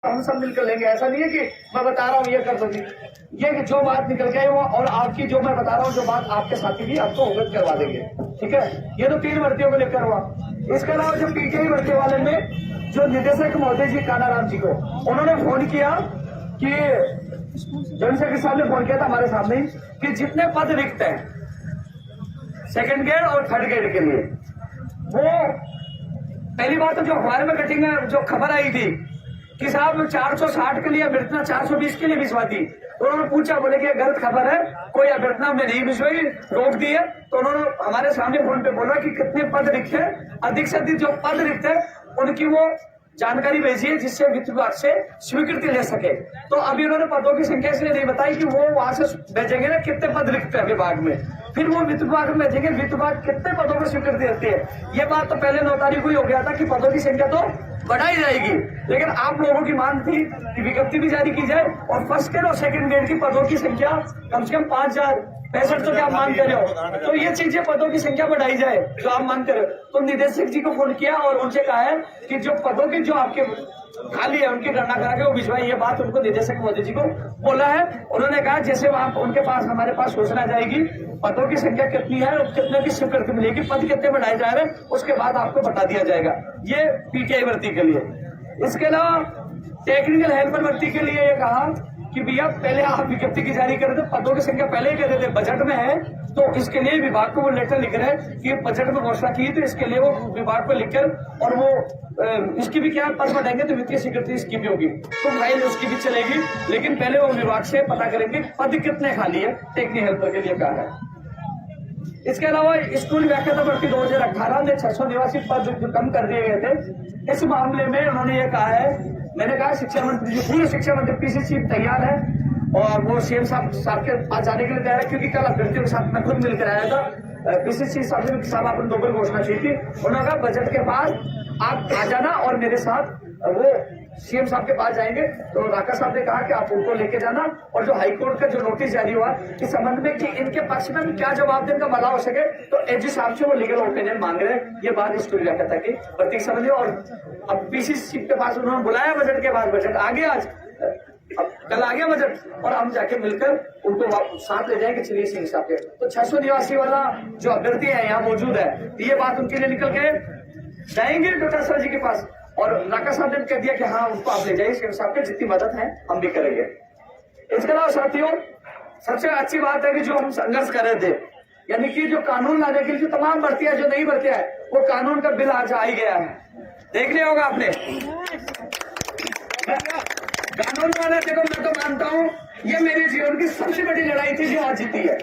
हम सब मिलकर लेंगे। ऐसा नहीं है कि मैं बता रहा हूँ ये कर दोगी, ये कि जो बात निकल गई वो और आपकी जो मैं बता रहा हूँ जो बात आपके साथी की आपको अवगत करवा देंगे। ठीक है, ये तो 3 भर्तियों को लेकर हुआ। इसके अलावा जो पीटीआई भर्ती वाले में जो निदेशक महोदय जी कानाराम जी को उन्होंने फोन किया कि जनरल सेक्रेटरी साहब ने फोन किया था हमारे सामने कि जितने पद रिक्त हैं 2nd ग्रेड और 3rd ग्रेड के लिए, वो पहली बात तो जो हमारे में कटिंग में जो खबर आई थी कि साहब 460 के लिए अभ्यर्थना 420 के लिए भिजवा दी, तो उन्होंने पूछा, बोले कि गलत खबर है, कोई अभ्यर्थना हमने नहीं भिजवाई, रोक दी है। तो उन्होंने हमारे सामने फोन पे बोला कि कितने पद रिक्त है, अधिक से अधिक जो पद रिक्त है उनकी वो जानकारी भेजी है जिससे वित्त विभाग से स्वीकृति ले सके। तो अभी उन्होंने पदों की संख्या इसलिए नहीं बताई कि वो वहां से भेजेंगे ना कितने पद रिक्त है विभाग में, फिर वो वित्त विभाग में भेजेंगे, वित्त विभाग कितने पदों को स्वीकृति देती है। ये बात तो पहले 9 तारीख को ही हो गया था कि पदों की संख्या तो बढ़ाई जाएगी, लेकिन आप लोगों की मांग थी कि विज्ञप्ति भी जारी की जाए और 1st ग्रेड और 2nd ग्रेड की पदों की संख्या कम से कम 5065 तो क्या आप मांग कर रहे हो, तो ये चीजें पदों की संख्या बढ़ाई जाए जो आप मांग कर रहे हो। तो निदेशक जी को फोन किया और उनसे कहा है कि जो पदों की जो आपके खाली है उनकी गणना करा के वो भिजवाई। ये बात उनको निदेशक मोदी जी को बोला है। उन्होंने कहा जैसे वहां उनके पास हमारे पास सूचना जाएगी पदों की संख्या कितनी है और कितने की स्वीकृति मिलेगी, पद कितने बढ़ाए जा रहे हैं, उसके बाद आपको बता दिया जाएगा। ये पीटीआई भर्ती के लिए। इसके अलावा टेक्निकल हेल्पर भर्ती के लिए ये कहा कि भैया पहले आप विज्ञप्ति की जारी कर दो, पदों की संख्या पहले ही कह देते, बजट में है तो इसके लिए विभाग को वो लेटर लिख रहे हैं कि बजट में घोषणा की तो इसके लिए वो विभाग को लिखकर और वो इसकी भी क्या पद बढ़ाएंगे तो वित्तीय स्वीकृति इसकी भी होगी, तो फाइल उसकी भी चलेगी, लेकिन पहले वो विभाग से पता करेंगे पद कितने खाली है टेक्निकल हेल्पर के लिए कहा है। इसके अलावा स्कूल व्याख्याता भर्ती 2018 में 689 पद जो कम कर दिए गए थे, इस मामले में उन्होंने ये कहा है, मैंने कहा शिक्षा मंत्री जी, पूर्व शिक्षा मंत्री पीसीसी तैयार है और वो सीएम साहब के पास जाने के लिए तैयार है, क्योंकि कल अभ्यर्थियों के साथ मैं खुद मिलकर आया था। पीसीसी साहब आपने 2 बार घोषणा की थी, उन्होंने कहा बजट के बाद आप आ जाना और मेरे साथ वो सीएम साहब के पास जाएंगे। तो राका साहब ने कहा कि आप उनको लेके जाना और जो हाईकोर्ट का जो नोटिस जारी हुआ इस संबंध में कि इनके पक्ष में क्या जवाब देने का भला हो सके, तो एजी साहब से वो लीगल ओपिनियन मांग रहे हैं। ये बात स्कूल व्याख्याता की प्रतीक समझिए। और अब पीसीसी के पास उन्होंने बुलाया बजट के बाद, बजट आ गया आज, अब कल आ गया बजट और हम जाके मिलकर उनको साथ ले जाएंगे चलिए सिंह साहब के। तो 689 वाला जो अभ्यर्थी है यहाँ मौजूद है, ये बात उनके लिए निकल के जाएंगे डॉक्टर सर जी के पास और राका साहब ने कह दिया कि हाँ उनको आप ले जाइए सिंह साहब के, जितनी मदद है हम भी करेंगे। इसके अलावा साथियों सबसे अच्छी बात है कि जो हम संघर्ष कर रहे थे, यानी कि जो कानून लाने के लिए जो तमाम भर्तियां जो नहीं भर्तियां है वो कानून का बिल आज आ ही गया है, देख लिया होगा आपने। कानून वाला देखो, मैं तो मानता हूं ये मेरे जीवन की सबसे बड़ी लड़ाई थी जो आज जीती है।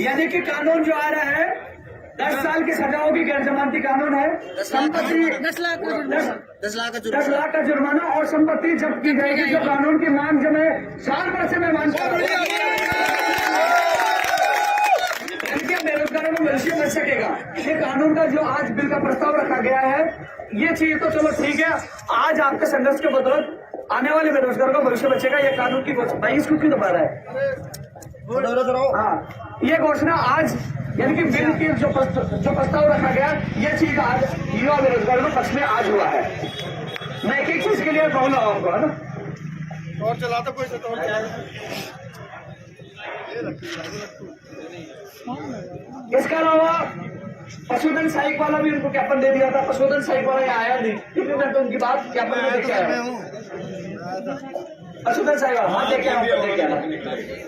यानी कि कानून जो आ रहा है 10 साल की सजा होगी, गैर जमानती कानून है, संपत्ति 10 लाख का जुर्माना और संपत्ति जब्त की जाएगी। जो कानून की मांग जो मैं साल भर से मैं मांग कर रहा हूं बेरोजगारों को मिल मिल सकेगा। ये कानून का जो आज बिल का प्रस्ताव रखा गया है, ये चीज तो चलो ठीक है, आज आपके संघर्ष के बदौलत आने वाले बेरोजगारों का भविष्य बचेगा। ये कानून की घोषणा 22 को क्यों दोबारा है? हाँ, ये घोषणा आज यानी कि बिल की जो प्रस्ताव रखा गया, ये चीज आज युवा बेरोजगारों के पक्ष में आज हुआ है। मैं एक चीज के लिए कहूंगा आपको, है ना, और चलाता कोई तो इसके अलावा पशुधन सहायक वाला भी उनको ज्ञापन दे दिया था, पशुधन सहायक वाला यहाँ आया नहीं, क्योंकि मैं तो उनकी बात ज्ञापन में देखे आया। पशुधन सहायक वाला हाँ देखे आया।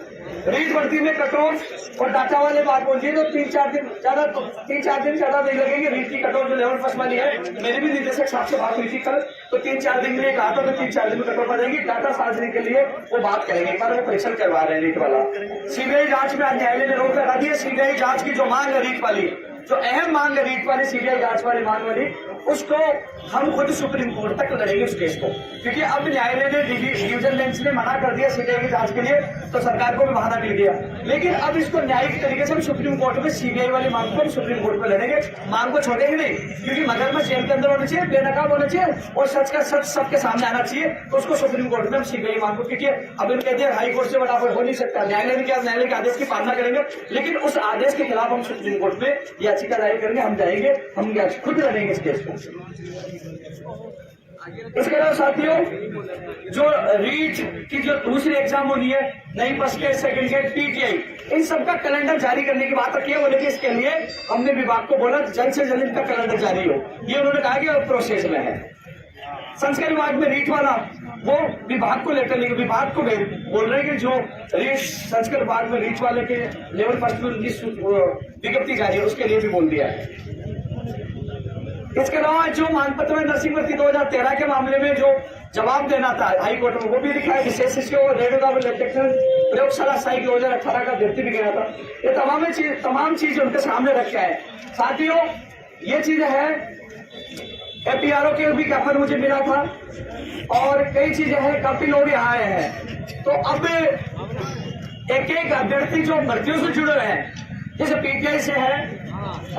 रीट भर्ती में कट ऑफ और डाटा वाले बात बोलिए तो 3-4 दिन ज्यादा नहीं लगेंगे। रीट की कट ऑफ जो लेवल फर्स्ट वाली है, मेरी भी निदेशक साहब से बात हुई थी कल, तो 3-4 दिन के लिए कहा था, तो 3-4 दिन में कट ऑफ आ जाएगी। डाटा साझने के लिए वो बात करेंगे, एक बार वो परीक्षण करवा रहे हैं रीट वाला। सीबीआई जांच में आज न्यायालय ने रोक लगा दी है। सीबीआई जांच की जो मांग है रीट वाली, जो अहम मांग है रीट वाली, सीबीआई जांच वाली मांग वाली, उसको हम खुद सुप्रीम कोर्ट तक लड़ेंगे उस केस को, क्योंकि अब न्यायालय ने डिवीजन बेंच ने मना कर दिया सीबीआई की जांच के लिए, तो सरकार को भी बहाना मिल गया। लेकिन अब इसको न्यायिक तरीके से हम सुप्रीम कोर्ट में सीबीआई वाली मांग को हम सुप्रीम कोर्ट में लड़ेंगे, मांग को छोड़ेंगे नहीं, क्योंकि मगरमच्छ जेल के अंदर होना चाहिए, बेनकाब होना चाहिए और सच का सच सबके सामने आना चाहिए। तो उसको सुप्रीम कोर्ट में हम सीबीआई मांग को, क्योंकि अब इन कहते हैं हाई कोर्ट से फटाफट हो नहीं सकता, न्यायालय ने क्या, न्यायालय के आदेश की पालना करेंगे, लेकिन उस आदेश के खिलाफ हम सुप्रीम कोर्ट में याचिका दायर करेंगे, हम जाएंगे, हम खुद लड़ेंगे इस केस को। इसके अलावा साथियों, जो रीट की जो दूसरी एग्जाम होनी है, नई first gate, second gate, PTI, इन सबका कैलेंडर जारी करने की बात रखी है। बोले कि इसके लिए हमने विभाग को बोला जल्द से जल्द इनका कैलेंडर जारी हो। ये उन्होंने कहा कि प्रोसेस में है। संस्कार विभाग में रीट वाला वो विभाग को लेकर लेंगे, विभाग को बोल रहे हैं कि जो रीट संस्कार विभाग में रीट वाले के लेवल फर्स्ट में उनकी विज्ञप्ति जारी है, उसके लिए भी बोल दिया है। इसके अलावा जो मानपत्र में नर्सिंग भर्ती 2013 के मामले में जो जवाब देना था हाई कोर्ट में, वो भी लिखा है। विशेषज्ञ रेडियोग्राफी प्रयोगशाला सहायक 2018 का भर्ती भी गया था। ये तमाम चीज उनके सामने रखे हैं। साथियों, ये चीज है, एपीआरओ के भी ज्ञापन मुझे मिला था और कई चीजें हैं, काफी लोग यहाँ आए हैं। तो अब एक एक अभ्यर्थी जो भर्तियों से जुड़े हैं, जैसे पीटीआई से है,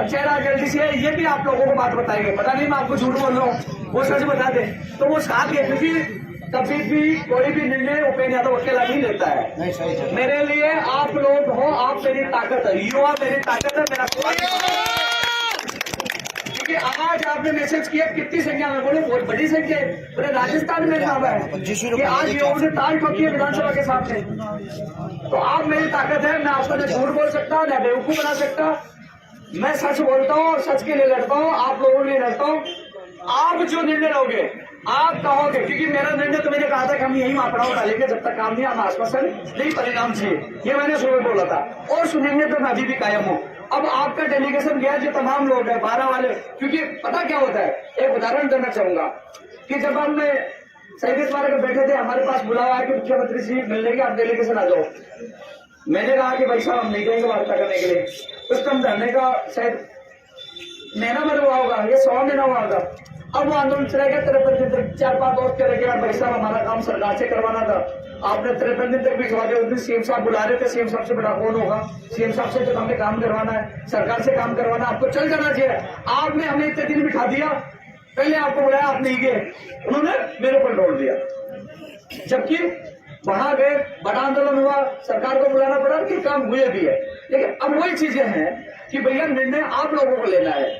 चेहरा जल्दी से है, ये भी आप लोगों को बात बताएंगे। पता नहीं मैं आपको झूठ बोल रहा हूँ, वो सच बता दे तो वो साथ है, क्योंकि कभी भी कोई भी निर्णय उपेंद्र यादव अकेला नहीं लेता है। मेरे लिए आप लोग हो, आप मेरी ताकत है, युवा मेरी ताकत है, मेरा क्योंकि आज आपने मैसेज किया कितनी संख्या में, बोले बहुत बड़ी संख्या है, पूरे राजस्थान में साहब है कि आज युवाओं ने ताल ठोकी है विधानसभा के सामने। तो आप मेरी ताकत है, मैं आपको न झूठ बोल सकता, न बेवकूफ बना सकता। मैं सच बोलता हूँ और सच के लिए लड़ता हूँ, आप लोगों के लिए लड़ता हूँ। आप जो निर्णय लोगे, आप कहोगे, क्योंकि मेरा निर्णय तो मैंने कहा था कि हम यही मापड़ा डालेंगे, जब तक काम नहीं हम आश्वासन नहीं परिणाम चाहिए, ये मैंने सुबह बोला था और सुनेंगे तो मैं अभी भी कायम हूँ। अब आपका डेलीगेशन गया, जो तमाम लोग हैं 12 वाले, क्योंकि पता क्या होता है, एक उदाहरण देना चाहूंगा कि जब हम शहीद स्मारक में बैठे थे, हमारे पास बुलावा है कि मुख्यमंत्री जी मिलने के, आप डेलीगेशन आ जाओ। मैंने कहा कि भाई साहब हम नहीं जाएंगे वार्ता करने के लिए, उस टाइम धरने का शायद महीना भर हुआ होगा, ये 100 महीना हुआ होगा। अब वो आंदोलन चला गया 53 दिन तक, 4-5 दोस्त कह रहे भाई साहब हमारा काम सरकार से करवाना था, आपने 53 दिन तक भिजवा दिया। उस दिन सीएम साहब बुला रहे थे, सीएम साहब से बड़ा कौन होगा, सीएम साहब से तो हमें काम करवाना है, सरकार से काम करवाना, आपको चल जाना चाहिए। आपने हमें इतने दिन बिठा दिया, पहले आपको बुलाया, आप नहीं गए, उन्होंने मेरे ऊपर डोल दिया। जबकि वहां गए, बड़ा आंदोलन हुआ, सरकार को बुलाना पड़ा कि काम हुए भी है। लेकिन अब वही चीजें हैं कि भैया निर्णय आप लोगों को लेना है।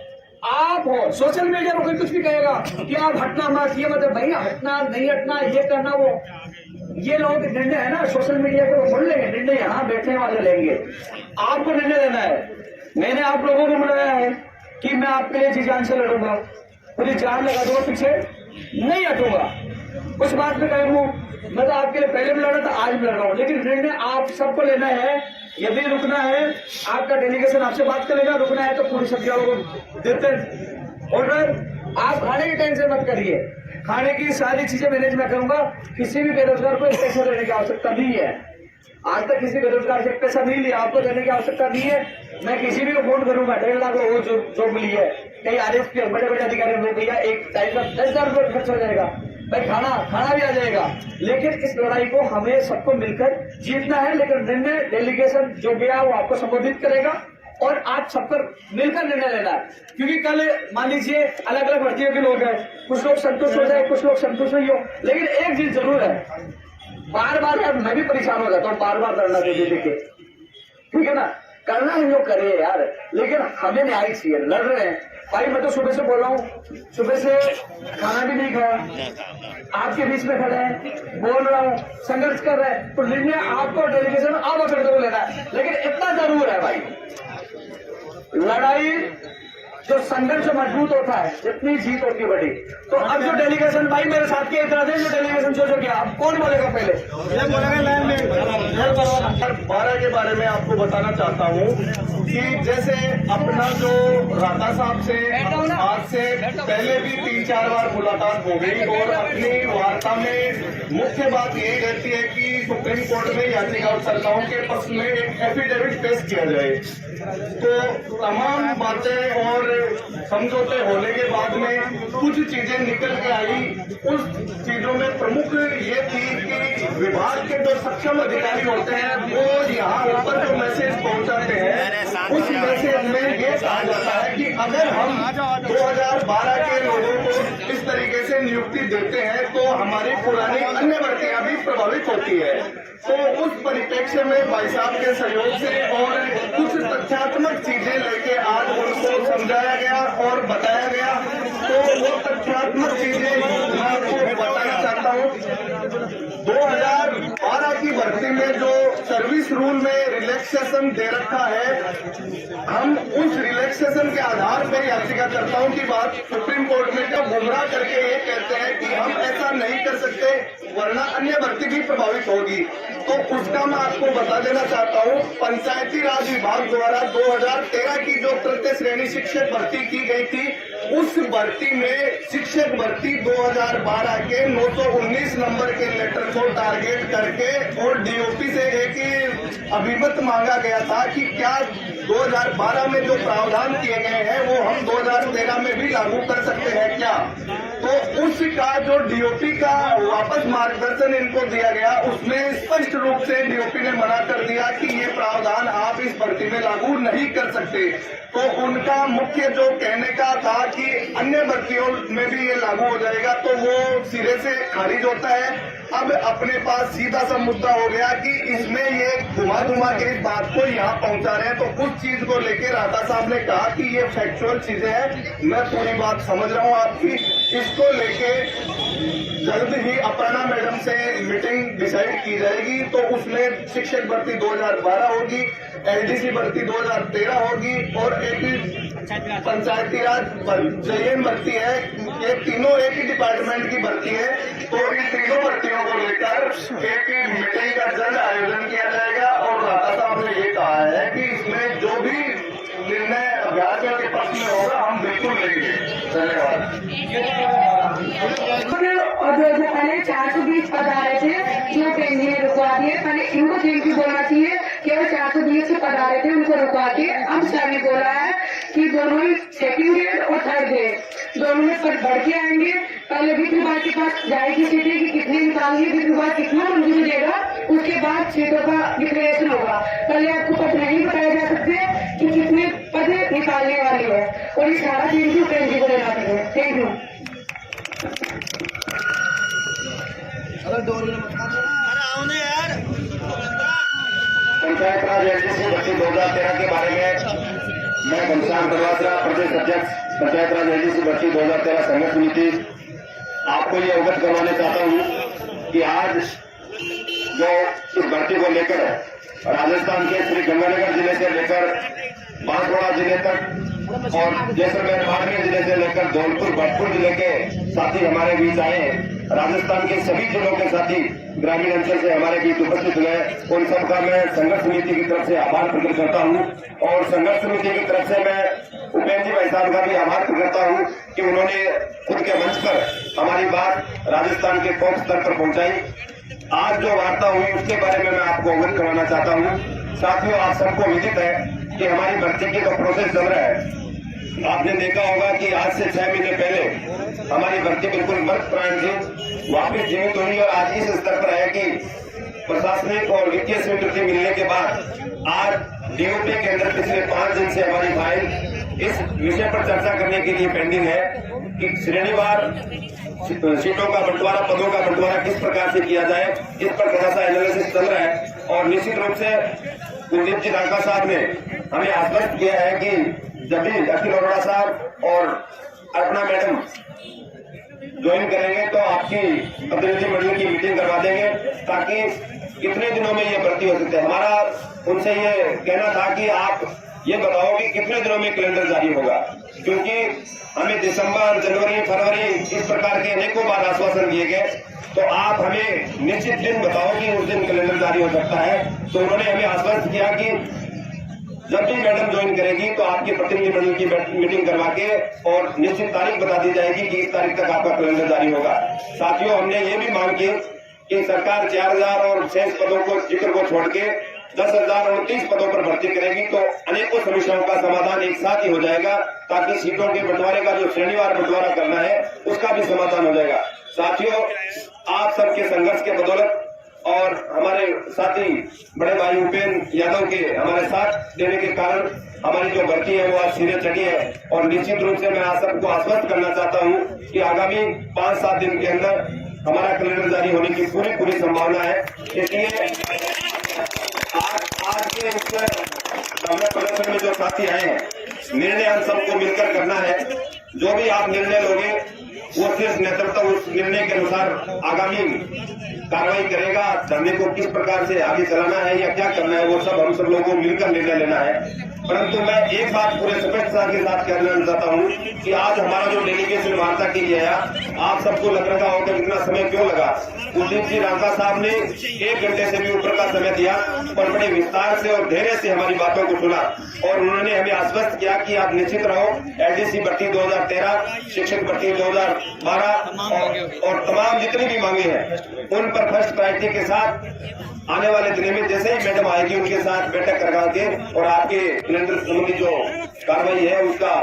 आप हो, सोशल मीडिया में कोई कुछ भी कहेगा कि आप हटना मत, ये मतलब भैया हटना नहीं हटना, ये करना वो, ये लोग निर्णय है ना सोशल मीडिया को बोल लेंगे, निर्णय यहाँ बैठने वाले लेंगे। आपको निर्णय लेना है। मैंने आप लोगों को बुलाया है कि मैं आपके लिए जी जान से लड़ूंगा, पूरी जान लगा दूंगा, पीछे नहीं हटूंगा। उस बात में कायम हूं। मैं तो आपके लिए पहले भी लड़ा था, आज भी लड़ रहा हूं, लेकिन निर्णय आप सबको लेना है। यदि रुकना है, आपका डेलीगेशन आपसे बात करेगा, रुकना है तो पूरी सब्जी वालों को देते हैं ऑर्डर। आप खाने की टेंशन मत करिए, खाने की सारी चीजें मैनेज मैं करूंगा। किसी भी बेरोजगार को एक पैसा देने की आवश्यकता नहीं है। आज तक किसी बेरोजगार से पैसा नहीं लिया, आपको देने की आवश्यकता नहीं है। मैं किसी भी को फोन करूंगा, 1.5 लाख वो जो मिली है, कई आरएस के बड़े बड़े अधिकारी में भैया एक 10,000 रुपये खर्च हो जाएगा, भाई खाना भी आ जाएगा। लेकिन इस लड़ाई को हमें सबको मिलकर जीतना है। लेकिन निर्णय डेलीगेशन जो गया वो आपको संबोधित करेगा और आज सब पर मिलकर निर्णय लेना है। क्योंकि कल मान लीजिए अलग अलग भर्तियों के लोग हैं, कुछ लोग संतुष्ट हो जाए, कुछ लोग संतुष्ट नहीं हो, लेकिन एक चीज जरूर है, बार बार यार मैं भी परेशान हो जाता हूँ, बार बार लड़ना दे के, ठीक है ना, करना है जो करे यार, लेकिन हमें न्याय चाहिए। लड़ रहे हैं भाई, मैं तो सुबह से बोल रहा हूँ, सुबह से खाना भी नहीं खाया, आपके बीच में खड़े हैं, बोल रहा हूँ, संघर्ष कर रहे हैं। तो निर्णय आपको डेलीगेशन आप अभ्यर्थी को लेना है। लेकिन इतना जरूर है भाई, लड़ाई जो संघर्ष मजबूत होता है, जितनी जीत होती है बड़ी। तो अब जो डेलीगेशन भाई मेरे साथ के इतना जो डेलीगेशन जो गया, आप कौन बोलेगा पहले? नंबर 12 के बारे में आपको बताना चाहता हूँ कि जैसे अपना जो राणा साहब से आज से पहले भी 3-4 बार मुलाकात हो गई और अपनी वार्ता में मुख्य बात यही रहती है कि सुप्रीम कोर्ट में याचिकाकर्ताओं के पक्ष में एक एफिडेविट पेश किया जाए। तो तमाम बातें और समझौते होने के बाद में कुछ चीजें निकल के आई। उस चीजों में प्रमुख ये थी कि विभाग के जो सक्षम अधिकारी होते हैं वो यहाँ ऊपर जो मैसेज पहुंचाते हैं, उस मैसेज में ये कहा जाता है कि अगर हम 2012 के लोगों को इस तरीके से नियुक्ति देते हैं तो हमारी पुरानी अन्य भर्तियां भी प्रभावित होती है। तो उस परिप्रेक्ष्य में भाई साहब के सहयोग से और कुछ तथ्यात्मक चीजें लेके आज उनको समझाया गया और बताया गया तो वो तथ्यात्मक चीजें मैं आपको बताना चाहता हूँ। 2012 की भर्ती में जो सर्विस रूल में रिलैक्सेशन दे रखा है, हम उस रिलैक्सेशन के आधार पर याचिकाकर्ताओं की बात सुप्रीम कोर्ट में जब गुमराह करके ये कहते हैं कि हम ऐसा नहीं कर सकते वरना अन्य भर्ती भी प्रभावित होगी, तो उसका मैं आपको बता देना चाहता हूँ। पंचायती राज विभाग द्वारा 2013 की जो तृतीय श्रेणी शिक्षक भर्ती की गई थी, उस भर्ती में शिक्षक भर्ती 2012 के 919 नंबर के लेटर को टारगेट करके और डीओपी से एक ही अभिमत मांगा गया था कि क्या 2012 में जो प्रावधान किए गए हैं वो हम 2013 में भी लागू कर सकते हैं क्या। तो उसका जो डीओपी का वापस मार्गदर्शन इनको दिया गया, उसमें स्पष्ट रूप से डीओपी ने मना कर दिया कि ये प्रावधान आप इस भर्ती में लागू नहीं कर सकते। तो उनका मुख्य जो कहने का था कि अन्य भर्तियों में भी ये लागू हो जाएगा, तो वो सिरे से खारिज होता है। अब अपने पास सीधा सा मुद्दा हो गया कि इसमें ये घुमा के इस बात को यहाँ पहुंचा रहे हैं। तो उस चीज को लेकर राधा साहब ने कहा कि ये फैक्चुअल चीजें हैं, मैं पूरी बात समझ रहा हूँ आपकी। इसको लेके जल्द ही अपर्णा मैडम से मीटिंग डिसाइड की जाएगी, तो उसमें शिक्षक भर्ती 2012 होगी, एलडीसी भर्ती 2013 होगी और एक पंचायती राज जेएन भर्ती है। ये तीनों एक ही डिपार्टमेंट की भर्ती है, तो इन तीनों भर्तियों को लेकर एक मीटिंग का जल्द आयोजन किया जाएगा। और राधा साहब ने ये कहा है कि इसमें जो भी निर्णय अभ्यर्थियों के पक्ष में होगा हम बिल्कुल लेंगे। धन्यवाद। और जो पहले 420 पद आ रहे थे जो केंद्रीय रुकवा दिए, पहले इनको थैंक यू बोलना चाहिए। केवल 420 से पद आ रहे थे उनको रुकवा के अब सर ने बोला है कि दोनों ही सेकंड ग्रेड और थर्ड ग्रेड दोनों में पद बढ़ के आएंगे। पहले वित्त विभाग के पास जाएगी सीटें कि कितनी निकालनी है, वित्त विभाग कितना मंजूरी देगा, उसके बाद सीटों का डिक्लेरेशन होगा। पहले आपको पद नहीं बताया जा सकते कि कितने पद निकालने वाले हैं, और ये सारा थैंक यू केंद्र को देना चाहिए। Thank you. Panchayat Raj LDC भर्ती 2013 के बारे में मैं घनश्याम दरवाजा, प्रदेश अध्यक्ष पंचायत राज एलडीसी भर्ती 2013 संघर्ष समिति, आपको ये अवगत करवाना चाहता हूँ कि आज जो इस भर्ती को लेकर राजस्थान के श्री गंगानगर जिले से लेकर बांसवाड़ा जिले तक और जैसलमेर बाड़मेर जिले से लेकर धौलपुर भरतपुर जिले के साथी हमारे बीच आए। राजस्थान के सभी जिलों के साथी ग्रामीण अंचल से हमारे बीच उपस्थित हुए। उन सबका मैं संघर्ष समिति की तरफ से आभार प्रकट करता हूं और संघर्ष समिति की तरफ से मैं उपेंद्र जी भाई साहब का भी आभार प्रकट करता हूं कि उन्होंने खुद के मंच पर हमारी बात राजस्थान के टॉप स्तर पर पहुंचाई। आज जो वार्ता हुई उसके बारे में मैं आपको अवगत करवाना चाहता हूं। साथियों, आप सबको विदित है कि हमारी भर्ती की जो प्रोसेस चल रहा है, आपने देखा होगा कि आज से 6 महीने पहले हमारी भर्ती बिल्कुल मृत प्राण थी, वापिस जीवित हुई और आज इस स्तर पर है कि प्रशासनिक और वित्तीय स्वीकृति मिलने के बाद आज डीओपी के अंदर पिछले 5 दिन से हमारी फाइल इस विषय पर चर्चा करने के लिए पेंडिंग है कि श्रेणीवार सीटों का बंटवारा, पदों का बंटवारा किस प्रकार से किया जाए। इस पर थोड़ा सा एनालिसिस चल रहा है और निश्चित रूप से कुलदीप जी रांका साहब ने हमें आश्वस्त किया है कि जब भी अखिल अरोड़ा साहब और अर्पणा मैडम ज्वाइन करेंगे तो आपकी प्रतिनिधि मंडल की मीटिंग करवा देंगे ताकि कितने दिनों में ये भर्ती हो सकते हैं। हमारा उनसे ये कहना था कि आप ये बताओ कि कितने दिनों में कैलेंडर जारी होगा, क्योंकि हमें दिसंबर, जनवरी, फरवरी इस प्रकार के अनेकों बार आश्वासन दिए गए। तो आप हमें निश्चित दिन बताओ कि उस दिन कैलेंडर जारी हो सकता है। तो उन्होंने हमें आश्वस्त किया कि जब भी मैडम ज्वाइन करेगी तो आपकी प्रतिनिधि मंडल की मीटिंग करवा के और निश्चित तारीख बता दी जाएगी कि इस तारीख तक आपका कैलेंडर जारी होगा। साथियों, हमने ये भी मांग की कि सरकार 4000 और शेष पदों को जिक्र को छोड़ के 10,029 पदों पर भर्ती करेगी तो अनेकों समस्याओं का समाधान एक साथ ही हो जाएगा, ताकि सीटों के बंटवारे का जो श्रेणीवार बंटवारा करना है उसका भी समाधान हो जाएगा। साथियों, आप सबके संघर्ष के बदौलत और हमारे साथी बड़े भाई उपेंद्र यादव के हमारे साथ देने के कारण हमारी जो भर्ती है वो आज सिरे चढ़ी है। और निश्चित रूप से मैं आप सबको आश्वस्त करना चाहता हूँ कि आगामी 5-7 दिन के अंदर हमारा कैलेंडर जारी होने की पूरी संभावना है। इसलिए आज के इस धरना प्रदर्शन में जो साथी आए हैं, निर्णय हम सबको मिलकर करना है। जो भी आप निर्णय लोगे वो सिर्फ नेतृत्व उस निर्णय के अनुसार आगामी कार्रवाई करेगा। धरने को किस प्रकार से आगे चलाना है या क्या करना है वो सब हम सब लोगों को मिलकर निर्णय लेना है। परंतु मैं एक बात पूरे स्पष्टता के साथ कहना चाहता हूँ कि आज हमारा जो डेलीगेशन वार्ता की गया, आप सबको लग रहा होगा इतना समय क्यों लगा। कुलदीप जी रांका साहब ने 1 घंटे से भी ऊपर का समय दिया और बड़े विस्तार से और धैर्य से हमारी बातों को सुना और उन्होंने हमें आश्वस्त किया कि आप निश्चित रहो, एलडीसी भर्ती 2013, शिक्षक भर्ती 2012 और तमाम जितनी भी मांगे हैं उन पर फर्स्ट प्रायोरिटी के साथ आने वाले दिनों में जैसे ही मैडम आएगी उनके साथ बैठक करवा के और आपके कैलेंडर संबंधी जो कार्रवाई है उसका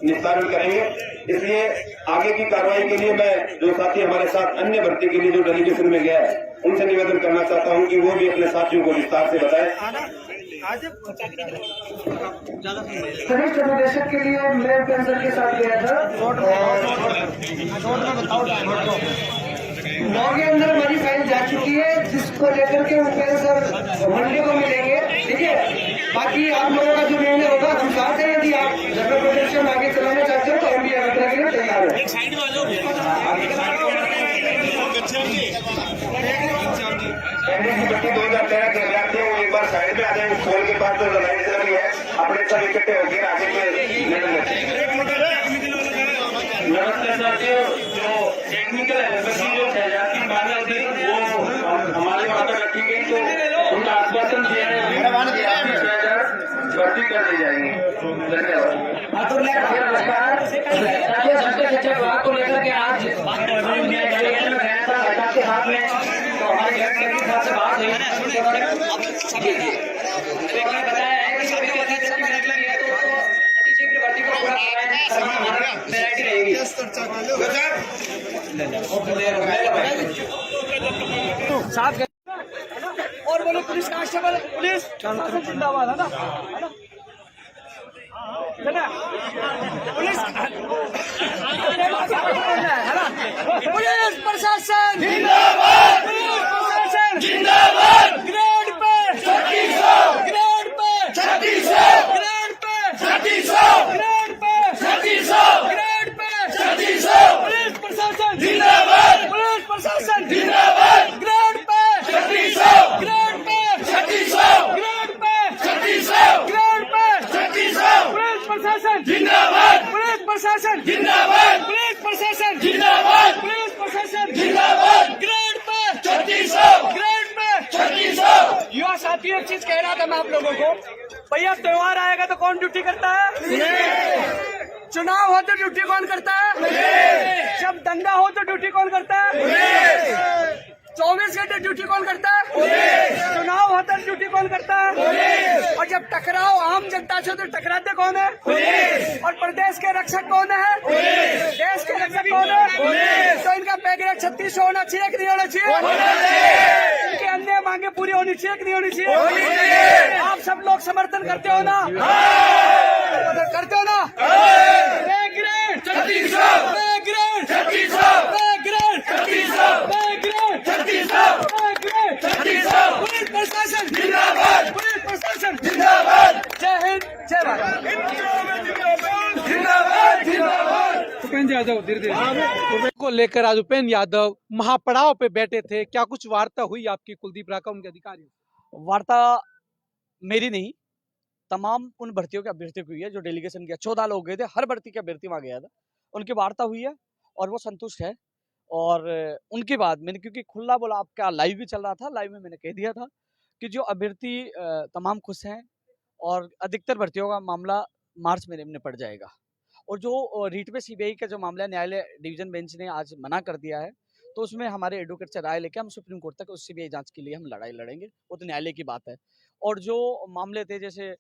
निस्तारण करेंगे। इसलिए आगे की कार्रवाई के लिए मैं जो साथी हमारे साथ अन्य भर्ती के लिए जो डेलीगेशन में गया है उनसे निवेदन करना चाहता हूं कि वो भी अपने साथियों को विस्तार से बताएं। वरिष्ठ निदेशक के लिए मैं कैंसर के साथ गया था नौ के अंदर हमारी फाइल जा चुकी है जिसको लेकर के कैंसर मंडे को मिलेंगे। ठीक है, बाकी आप लोगों का जो निर्णय होगा हम साथ हैं। यदि आप जगह प्रदर्शन आगे चलाना चाहते हो तो हम भी यात्रा के लिए तैयार हैं। एलडीसी भर्ती 2013 के अभ्यर्थी वो एक बार साइड में आ जाए। स्कूल के पास जो लाइन चल रही है अपने सब इकट्ठे होकर आगे नमस्ते साथियों। जो टेक्निकल जो शहजादी मांगा थी वो हमारे वहाँ पर रखी गई तो उनका आश्वासन दिया है भर्ती कर दी जाएंगे। धन्यवाद। शिक्षक विभाग को लेकर के आज के हाथ में तो हमारे के साथ से बात हुई बताया है कि सभी भर्ती को पूरा रहेगी। और बोले पुलिस कांस्टेबल पुलिस जिंदाबाद है ना पुलिस पुलिस प्रशासन जिंदाबाद, पुलिस प्रशासन जिंदाबाद। Grade pay 3600, grade pay 3600, grade pay 3600, grade pay 3600, grade pay 3600। Police प्रशासन जिंदाबाद, पुलिस प्रशासन जिंदाबाद। Grade pay 3600, grade pay 3600, grade pay 3600, grade pay 3600। Police प्रशासन जिंदाबाद, पुलिस प्रशासन जिंदाबाद, पुलिस प्रशासन जिंदाबाद, पुलिस प्रशासन जिंदाबाद। Grade pay 3600, grade pay 3600। युवा साथियों एक चीज कह रहा था मैं आप लोगों को, भैया त्योहार आएगा तो कौन ड्यूटी करता है? चुनाव हो तो ड्यूटी कौन करता है? जब दंगा हो तो ड्यूटी कौन करता है? 24 घंटे ड्यूटी कौन करता है? चुनाव होता है ड्यूटी कौन करता है? और जब टकराव आम जनता से तो टकराते कौन है? और प्रदेश के रक्षक कौन है? देश के रक्षक कौन है? तो इनका पे ग्रेड 3600 होना चाहिए कि नहीं होना चाहिए? इनकी अन्य मांगे पूरी होनी चाहिए कि नहीं होनी चाहिए? आप सब लोग समर्थन करते हो ना? करते हो ना? पे ग्रेड 3600, पे ग्रेड 3600, पे ग्रेड 3600, पे ग्रेड 3600, पे ग्रेड 3600। पुलिस प्रशासन जिंदाबाद, पुलिस प्रशासन जिंदाबाद। जय हिंद, जय भारत। जिंदाबाद, जिंदाबाद। उपेंद्र यादव धीरे को लेकर आज उपेंद्र यादव महापड़ाव पे बैठे थे। क्या कुछ वार्ता हुई आपकी कुलदीप रांका उनके अधिकारियों? वार्ता मेरी नहीं, तमाम उन भर्तियों के अभ्यर्थियों की हुई है जो डेलीगेशन किया। 14 लोग गए थे, हर भर्ती के अभ्यर्थी वहां गया था, उनकी वार्ता हुई है और वो संतुष्ट है। और उनके बाद मैंने, क्योंकि खुला बोला आपका लाइव भी चल रहा था, लाइव में मैंने कह दिया था कि जो अभ्यर्थी तमाम खुश हैं और अधिकतर भर्तियों का मामला मार्च में निपट जाएगा। और जो रीट पे सीबीआई का जो मामला न्यायालय डिवीजन बेंच ने आज मना कर दिया है, तो उसमें हमारे एडवोकेट से राय लेके हम सुप्रीम कोर्ट तक उस सीबीआई जांच के लिए हम लड़ाई लड़ेंगे, वो तो न्यायालय की बात है। और जो मामले थे जैसे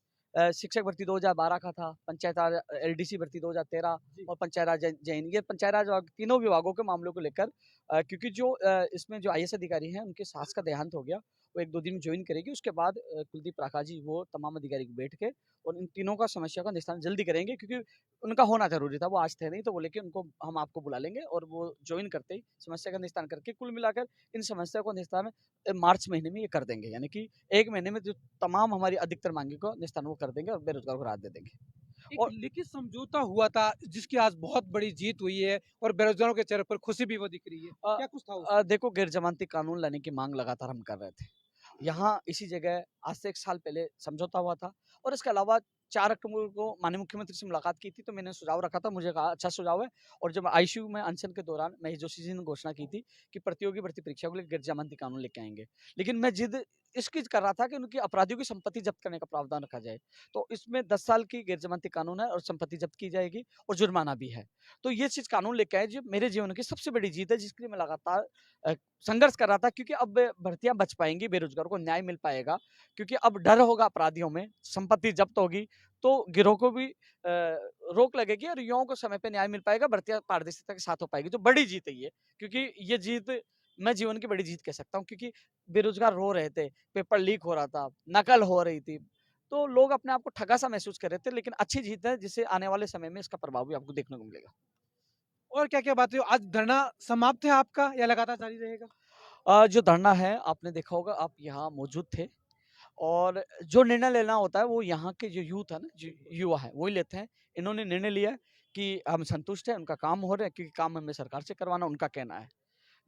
शिक्षक भर्ती 2012 का था, पंचायत राज एलडीसी भर्ती 2013 और पंचायत राज जैन, ये पंचायत राज तीनों विभागों के मामलों को लेकर क्योंकि जो इसमें जो आईएएस अधिकारी हैं उनके सास का देहांत हो गया, वो 1-2 दिन में ज्वाइन करेगी। उसके बाद कुलदीप रांका जी वो तमाम अधिकारी को बैठ के और इन तीनों का समस्या का निस्तारण जल्दी करेंगे, क्योंकि उनका होना जरूरी था, वो आज थे नहीं, तो बोले कि उनको हम आपको बुला लेंगे और वो ज्वाइन करते ही समस्या का निस्तारण करके कुल मिलाकर इन समस्या को निस्तारण मार्च महीने में ये कर देंगे। यानी कि 1 महीने में जो तमाम हमारी अधिकतर मांगी को निस्तारण वो कर देंगे और बेरोजगार को राहत दे देंगे। और लिखित समझौता हुआ था जिसकी आज बहुत बड़ी जीत हुई है और बेरोजगारों के चेहरे पर खुशी भी वो दिख रही है, क्या कुछ था उसमें? देखो, गैर जमानती कानून लाने की मांग लगातार हम कर रहे थे। यहाँ इसी जगह आज से 1 साल पहले समझौता हुआ था और इसके अलावा 4 अक्टूबर को माननीय मुख्यमंत्री से मुलाकात की थी, तो मैंने सुझाव रखा था, मुझे कहा अच्छा सुझाव है। और जब आईसीयू में अनशन के दौरान महेश जोशी जी ने घोषणा की थी कि प्रतियोगी भर्ती परीक्षा को लेकर गैर जमानती कानून लेके आएंगे, लेकिन मैं जिद इसकी कर रहा था कि उनकी अपराधियों की संपत्ति जब्त करने का प्रावधान रखा जाए। तो इसमें 10 साल की गैर जमानती कानून है और संपत्ति जब्त की जाएगी और जुर्माना भी है। तो ये चीज कानून लेके आए जो मेरे जीवन की सबसे बड़ी जीत है, जिसके लिए मैं लगातार संघर्ष कर रहा था, क्योंकि अब भर्तियां बच पाएंगी, बेरोजगारों को न्याय मिल पाएगा, क्योंकि अब डर होगा अपराधियों में, संपत्ति जब्त होगी तो गिरोह को भी रोक लगेगी और युवाओं को समय पे न्याय मिल पाएगा, भर्तियां पारदर्शिता के साथ हो पाएगी। तो बड़ी जीत है ये, क्योंकि ये जीत मैं जीवन की बड़ी जीत कह सकता हूँ, क्योंकि बेरोजगार रो रहे थे, पेपर लीक हो रहा था, नकल हो रही थी, तो लोग अपने आप को ठगा सा महसूस कर रहे थे, लेकिन अच्छी जीत है जिससे आने वाले समय में इसका प्रभाव भी आपको देखने को मिलेगा। और क्या क्या बातें, आज धरना समाप्त है आपका या लगातार जारी रहेगा? जो धरना है आपने देखा होगा, आप यहाँ मौजूद थे और जो निर्णय लेना होता है वो यहाँ के जो यूथ है ना, जो युवा है वही लेते हैं। इन्होंने निर्णय लिया है कि हम संतुष्ट हैं, उनका काम हो रहा है, क्योंकि काम हमें सरकार से करवाना उनका कहना है।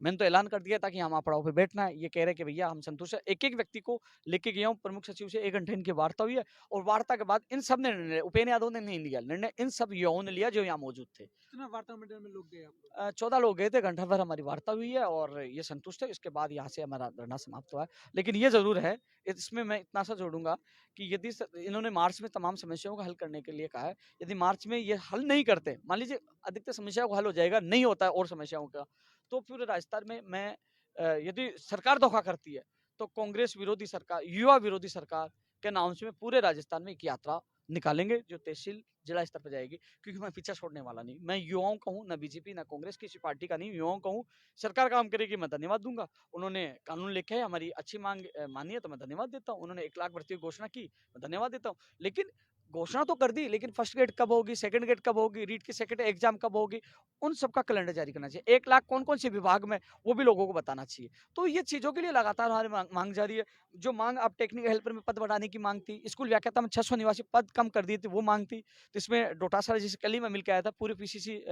मैंने तो ऐलान कर दिया था कि हम पड़ाव पे बैठना है, ये कह रहे कि भैया हम संतुष्ट है। एक एक व्यक्ति को लेके गया हूँ, प्रमुख सचिव से 1 घंटे इनकी वार्ता हुई है और वार्ता के बाद इन सब ने निर्णय, उपेन्द्र यादव ने नहीं लिया निर्णय, इन सब युवाओं ने लिया जो यहाँ मौजूद थे। कितना वार्ता मंडल में लोग गए आपको? 14 लोग गए थे, घंटा भर हमारी वार्ता हुई है और ये संतुष्ट है। इसके बाद यहाँ से हमारा धरना समाप्त हुआ है। लेकिन ये जरूर है, इसमें मैं इतना सा जोड़ूंगा कि यदि इन्होंने मार्च में तमाम समस्याओं को हल करने के लिए कहा है, यदि मार्च में ये हल नहीं करते, मान लीजिए अधिकतर समस्याओं का हल हो जाएगा, नहीं होता है और समस्याओं का, तो पूरे राजस्थान में मैं यदि सरकार धोखा करती है तो कांग्रेस विरोधी सरकार, युवा विरोधी सरकार के नाम से मैं पूरे राजस्थान में एक यात्रा निकालेंगे जो तहसील जिला स्तर पर जाएगी, क्योंकि मैं पीछा छोड़ने वाला नहीं। मैं युवाओं का हूँ, ना बीजेपी ना कांग्रेस किसी पार्टी का नहीं, युवाओं का हूँ। सरकार काम करेगी, मैं धन्यवाद दूंगा। उन्होंने कानून लेके है, हमारी अच्छी मांग मानी है तो मैं धन्यवाद देता हूँ। उन्होंने 1 लाख भर्ती की घोषणा की, मैं धन्यवाद देता हूँ। लेकिन घोषणा तो कर दी, लेकिन फर्स्ट गेट कब होगी, सेकंड गेट कब होगी, रीट की सेकंड एग्जाम कब होगी, उन सबका कैलेंडर जारी करना चाहिए। 1 लाख कौन कौन से विभाग में, वो भी लोगों को बताना चाहिए। तो ये चीजों के लिए लगातार हमारी मांग जारी है। जो मांग आप टेक्निकल हेल्पर में पद बढ़ाने की मांग थी, स्कूल व्याख्याता में 600 निवासी पद कम कर दिए थे, वो मांग थी। तो इसमें डोटासरा जिसे कल ही मैं मिलकर आया था, पूरे पीसीसी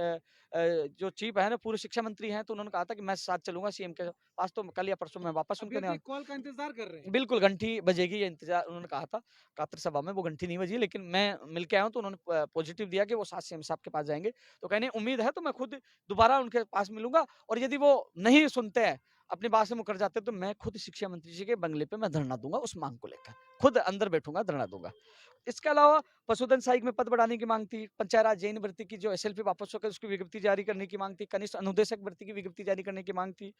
जो चीफ है ना, पूरे शिक्षा मंत्री हैं, तो उन्होंने कहा था कि मैं साथ चलूंगा सीएम के पास। तो कल या परसों मैं वापस उनके कॉल का इंतजार कर रहे हैं। बिल्कुल घंटी बजेगी, ये इंतजार उन्होंने कहा था कातर सभा में, वो घंटी नहीं बजी, लेकिन मैं मिलके आया हूं तो उन्होंने पॉजिटिव दिया कि वो साथ सीएम साहब के पास जाएंगे। तो कहने उम्मीद है तो मैं खुद दोबारा उनके पास मिलूंगा, और यदि वो नहीं सुनते हैं, अपनी बात से मुकर जाते हैं, तो मैं खुद शिक्षा मंत्री जी के बंगले पे मैं धरना दूंगा, उस मांग को लेकर खुद अंदर बैठूंगा, धरना दूंगा। इसके अलावा पशुधन सहायक में पद बढ़ाने की मांग थी, पंचायत राज जैन भर्ती की जो एसएलपी वापस होकर उसकी विज्ञप्ति जारी करने की मांग थी, कनिष्ठ अनुदेशक भर्ती की विज्ञप्ति जारी करने की मांग थी,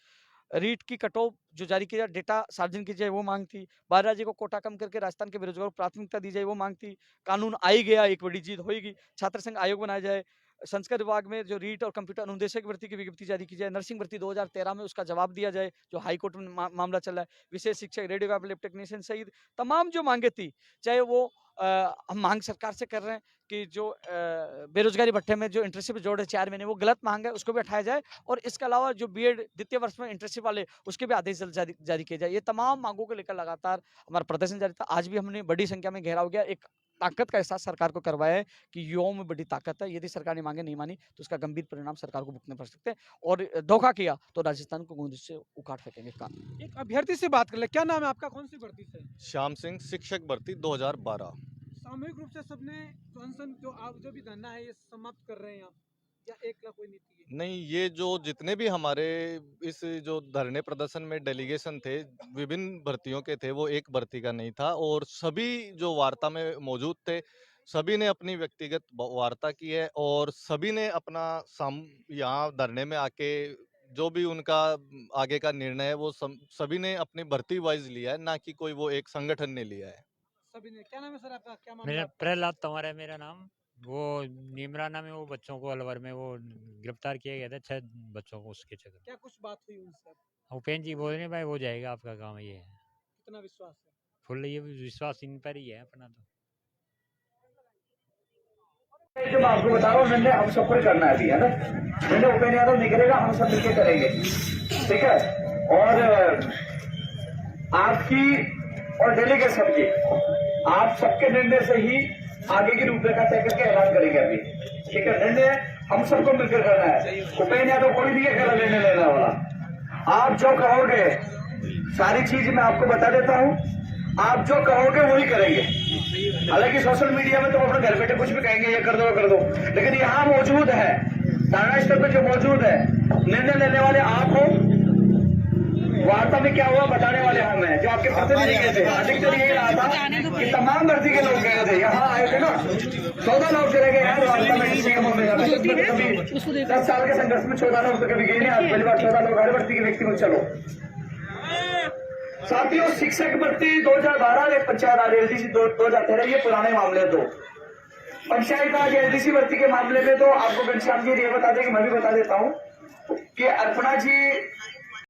रीट की कट ऑफ जो जारी किया जाए, डेटा सार्वजनिक की जाए, वो मांग थी, 12 राज्य को कोटा कम करके राजस्थान के बेरोजगारों को प्राथमिकता दी जाए, वो मांग थी। कानून आई गया, एक बड़ी जीत होगी। छात्र संघ आयोग बनाया जाए, संस्कृत विभाग में जो रीट और कंप्यूटर अनुदेशक भर्ती की विज्ञप्ति जारी की जाए, नर्सिंग भर्ती 2013 में उसका जवाब दिया जाए जो हाईकोर्ट में मामला चल रहा है, विशेष शिक्षक, रेडियोग्राफर, लैब टेक्नीशियन सहित तमाम जो मांगे थी, चाहे वो हम मांग सरकार से कर रहे हैं कि जो बेरोजगारी भत्ते में जो इंटर्नशिप जोड़े 4 महीने, वो गलत मांग है, उसको भी हटाया जाए। और इसके अलावा जो बीएड द्वितीय वर्ष में इंटर्नशिप वाले, उसके भी आदेश जारी किए जाए। ये तमाम मांगों को लेकर लगातार हमारा प्रदर्शन जारी था। आज भी हमने बड़ी संख्या में घेराव किया, एक ताकत का एहसास सरकार को करवाया है कि युवाओं में बड़ी ताकत है। यदि सरकार ने मांगे नहीं मानी तो उसका गंभीर परिणाम सरकार को भुगतने पड़ सकते हैं, और धोखा किया तो राजस्थान को गूंज से उखाड़ फेंकेंगे। एक अभ्यर्थी से बात कर ले, क्या नाम है आपका, कौन सी भर्ती से? श्याम सिंह, शिक्षक भर्ती 2012। सामूहिक रूप से सबने जो अनशन जो भी धरना है ये समाप्त कर रहे हैं आप, या एक का कोई नीति है? नहीं, ये जो जितने भी हमारे इस जो धरने प्रदर्शन में डेलीगेशन थे, विभिन्न भर्तियों के थे, वो एक भर्ती का नहीं था। और सभी जो वार्ता में मौजूद थे, सभी ने अपनी व्यक्तिगत वार्ता की है और सभी ने अपना यहाँ धरने में आके जो भी उनका आगे का निर्णय है वो सभी ने अपनी भर्ती वाइज लिया है, ना कि कोई वो एक संगठन ने लिया है। सभी ने। क्या नाम है सर आपका, क्या मामला मेरा है आपका? प्रहलाद तंवर है मेरा नाम। वो नीमराना में वो बच्चों को अलवर में वो गिरफ्तार किया गया था, 6 बच्चों को, उसके चक्कर। क्या कुछ बात हुई उनसे? उपेन्द्र जी बोल रहे हैं भाई हो जाएगा आपका काम, ये है कितना विश्वास है? फुल, ये विश्वास इन पर ही है अपना। तो जब आपको बता रहा हूँ निर्णय हम सबको ही करना है अभी, है ना। निर्णय उपेन्द्र यादव निकलेगा, हम सब मिलकर करेंगे, ठीक है। और आपकी और डेलीगेशन की, आप सबके निर्णय से ही आगे की रूपरेखा तय करके ऐलान करेंगे अभी। ठीक है, निर्णय हम सबको मिलकर करना है। उपेंद्र यादव कोई नहीं है निर्णय लेने वाला। आप जो कहोगे सारी चीज मैं आपको बता देता हूं, आप जो कहोगे वही करेंगे। हालांकि सोशल मीडिया में तो अपने घर बैठे कुछ भी कहेंगे, ये कर दो कर दो, लेकिन यहाँ मौजूद है, थाना स्तर पर जो मौजूद है, निर्णय लेने वाले आप हो, वार्ता में क्या हुआ बताने वाले हम हैं। जो आपके प्रतिनिधि गए थे, अधिकतर यही रहा था कि तमाम भर्ती के लोग गए थे, यहाँ आए थे ना, 14 लोग चले गए हैं वार्ता में। कभी 10 साल के संघर्ष में 14 लोग तो कभी गए नहीं, आज पहली बार 14 लोग हर भर्ती के व्यक्ति को। चलो साथियों, शिक्षक भर्ती 2012 एक पंचायत राज एलडीसी 2013, ये पुराने मामले। तो पंचायत राज एलडीसी भर्ती के मामले में तो आपको घनश्याम जी ये बता दें कि मैं भी बता देता हूं कि अर्पणा जी